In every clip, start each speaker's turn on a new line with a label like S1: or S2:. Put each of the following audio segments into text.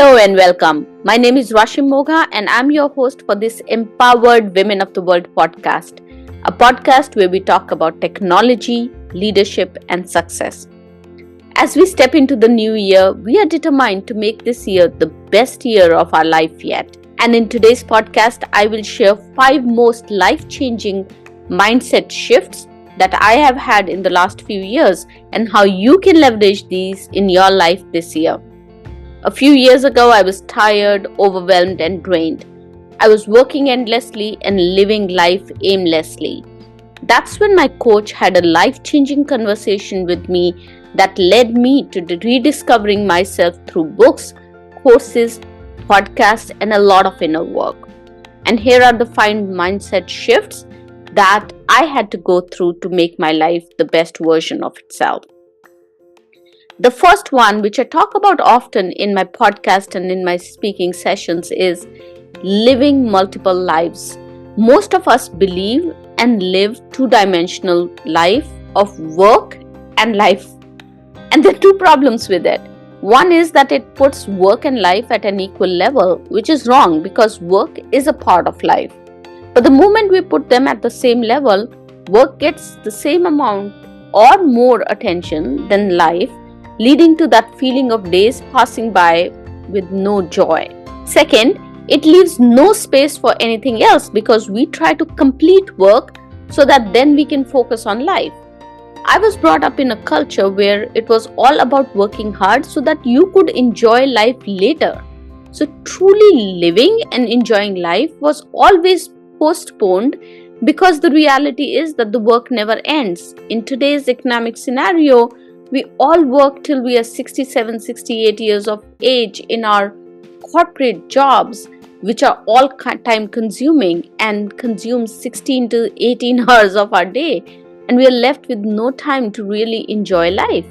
S1: Hello and welcome. My name is Rashim Mogha and I'm your host for this Empowered Women of the World podcast, a podcast where we talk about technology, leadership and success. As we step into the new year, we are determined to make this year the best year of our life yet. And in today's podcast, I will share 5 most life-changing mindset shifts that I have had in the last few years and how you can leverage these in your life this year. A few years ago, I was tired, overwhelmed, and drained. I was working endlessly and living life aimlessly. That's when my coach had a life-changing conversation with me that led me to rediscovering myself through books, courses, podcasts, and a lot of inner work. And here are the 5 mindset shifts that I had to go through to make my life the best version of itself. The first one, which I talk about often in my podcast and in my speaking sessions, is living multiple lives. Most of us believe and live two-dimensional life of work and life. And there are 2 problems with it. One is that it puts work and life at an equal level, which is wrong because work is a part of life. But the moment we put them at the same level, work gets the same amount or more attention than life, leading to that feeling of days passing by with no joy. Second, it leaves no space for anything else because we try to complete work so that then we can focus on life. I was brought up in a culture where it was all about working hard so that you could enjoy life later. So truly living and enjoying life was always postponed because the reality is that the work never ends. In today's economic scenario, we all work till we are 67, 68 years of age in our corporate jobs, which are all time consuming and consume 16 to 18 hours of our day. And we are left with no time to really enjoy life.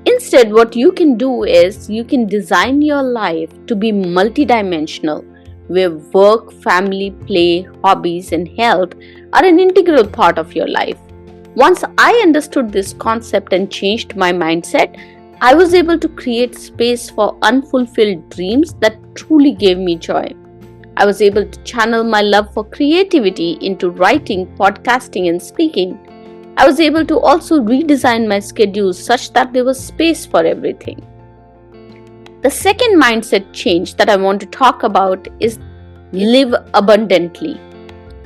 S1: Instead, what you can do is you can design your life to be multidimensional, where work, family, play, hobbies, and health are an integral part of your life. Once I understood this concept and changed my mindset, I was able to create space for unfulfilled dreams that truly gave me joy. I was able to channel my love for creativity into writing, podcasting, and speaking. I was able to also redesign my schedules such that there was space for everything. The second mindset change that I want to talk about is live abundantly.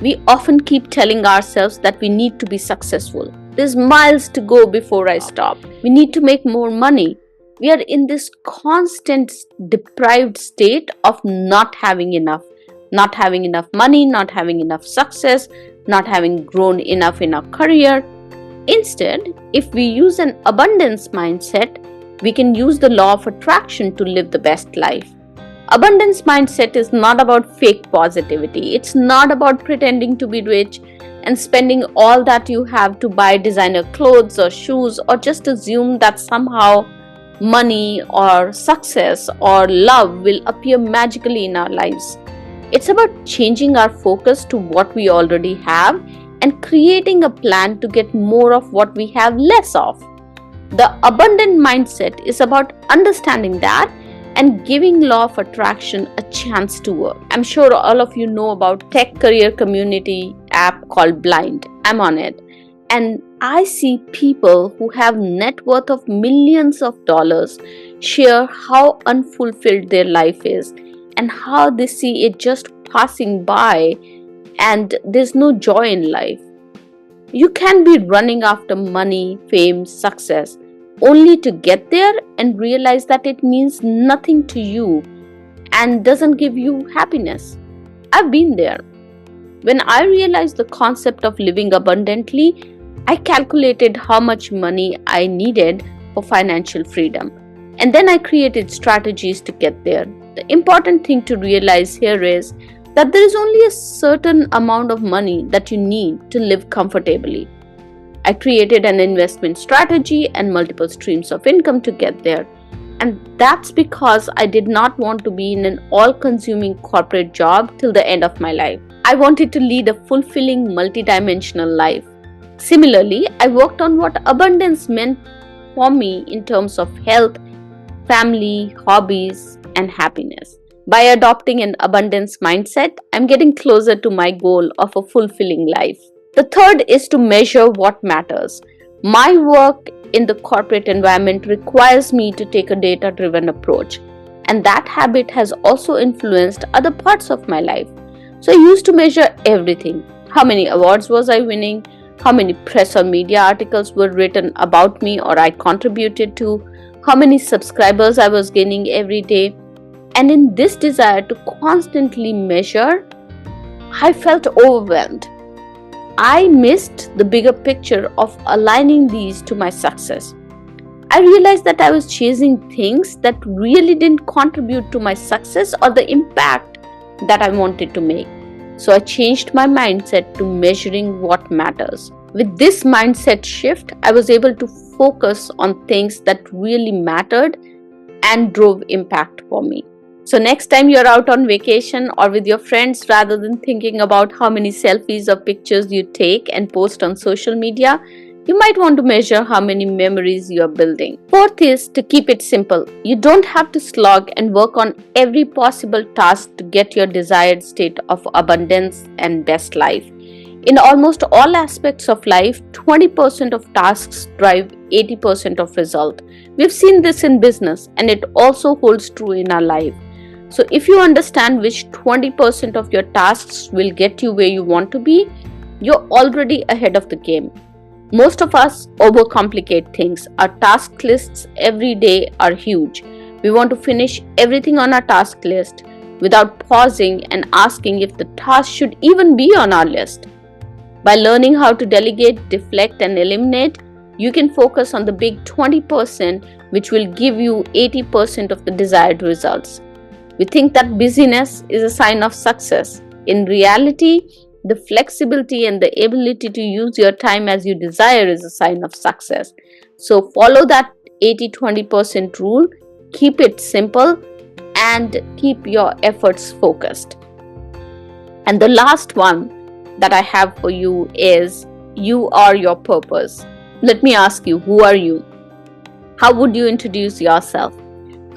S1: We often keep telling ourselves that we need to be successful. There's miles to go before I stop. We need to make more money. We are in this constant deprived state of not having enough money, not having enough success, not having grown enough in our career. Instead, if we use an abundance mindset, we can use the law of attraction to live the best life. Abundance mindset is not about fake positivity. It's not about pretending to be rich and spending all that you have to buy designer clothes or shoes or just assume that somehow money or success or love will appear magically in our lives. It's about changing our focus to what we already have and creating a plan to get more of what we have less of. The abundant mindset is about understanding that and giving law of attraction a chance to work. I'm sure all of you know about tech career community app called Blind. I'm on it. And I see people who have net worth of millions of dollars share how unfulfilled their life is and how they see it just passing by and there's no joy in life. You can be running after money, fame, success, only to get there and realize that it means nothing to you and doesn't give you happiness. I've been there. When I realized the concept of living abundantly, I calculated how much money I needed for financial freedom. And then I created strategies to get there. The important thing to realize here is that there is only a certain amount of money that you need to live comfortably. I created an investment strategy and multiple streams of income to get there. And that's because I did not want to be in an all-consuming corporate job till the end of my life. I wanted to lead a fulfilling, multidimensional life. Similarly, I worked on what abundance meant for me in terms of health, family, hobbies, and happiness. By adopting an abundance mindset, I'm getting closer to my goal of a fulfilling life. The third is to measure what matters. My work in the corporate environment requires me to take a data-driven approach, and that habit has also influenced other parts of my life. So I used to measure everything. How many awards was I winning? How many press or media articles were written about me or I contributed to? How many subscribers I was gaining every day? And in this desire to constantly measure, I felt overwhelmed. I missed the bigger picture of aligning these to my success. I realized that I was chasing things that really didn't contribute to my success or the impact that I wanted to make. So I changed my mindset to measuring what matters. With this mindset shift, I was able to focus on things that really mattered and drove impact for me. So next time you're out on vacation or with your friends, rather than thinking about how many selfies or pictures you take and post on social media, you might want to measure how many memories you are building. Fourth is to keep it simple. You don't have to slog and work on every possible task to get your desired state of abundance and best life. In almost all aspects of life, 20% of tasks drive 80% of result. We've seen this in business, and it also holds true in our life. So if you understand which 20% of your tasks will get you where you want to be, you're already ahead of the game. Most of us overcomplicate things. Our task lists every day are huge. We want to finish everything on our task list without pausing and asking if the task should even be on our list. By learning how to delegate, deflect, and eliminate, you can focus on the big 20%, which will give you 80% of the desired results. We think that busyness is a sign of success. In reality, the flexibility and the ability to use your time as you desire is a sign of success. So follow that 80-20% rule, keep it simple, and keep your efforts focused. And the last one that I have for you is, you are your purpose. Let me ask you, who are you? How would you introduce yourself?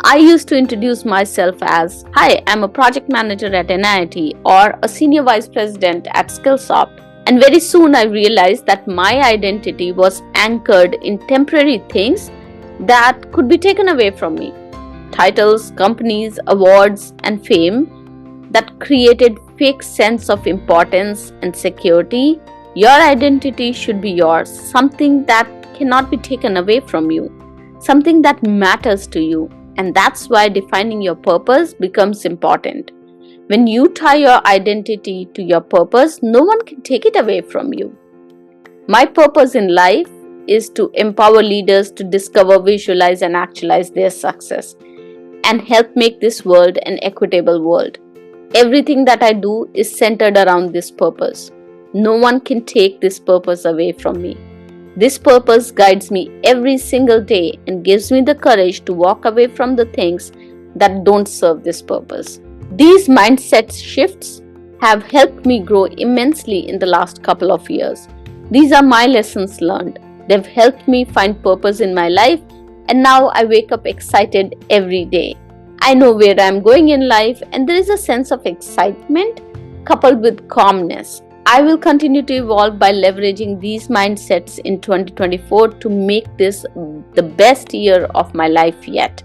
S1: I used to introduce myself as, hi, I'm a project manager at NIT or a senior vice president at Skillsoft. And very soon I realized that my identity was anchored in temporary things that could be taken away from me. Titles, companies, awards, and fame that created fake sense of importance and security. Your identity should be yours, something that cannot be taken away from you, something that matters to you. And that's why defining your purpose becomes important. When you tie your identity to your purpose, no one can take it away from you. My purpose in life is to empower leaders to discover, visualize, and actualize their success and help make this world an equitable world. Everything that I do is centered around this purpose. No one can take this purpose away from me. This purpose guides me every single day and gives me the courage to walk away from the things that don't serve this purpose. These mindset shifts have helped me grow immensely in the last couple of years. These are my lessons learned. They've helped me find purpose in my life, and now I wake up excited every day. I know where I'm going in life, and there is a sense of excitement coupled with calmness. I will continue to evolve by leveraging these mindsets in 2024 to make this the best year of my life yet.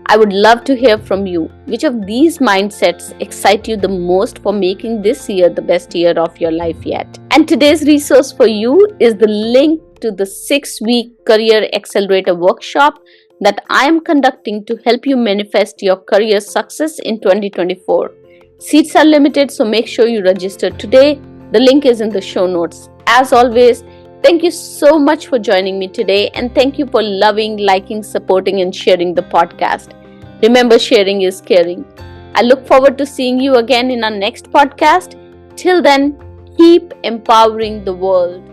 S1: I would love to hear from you. Which of these mindsets excite you the most for making this year the best year of your life yet? And today's resource for you is the link to the 6-week Career Accelerator workshop that I am conducting to help you manifest your career success in 2024. Seats are limited, so make sure you register today. The link is in the show notes. As always, thank you so much for joining me today, and thank you for loving, liking, supporting, and sharing the podcast. Remember, sharing is caring. I look forward to seeing you again in our next podcast. Till then, keep empowering the world.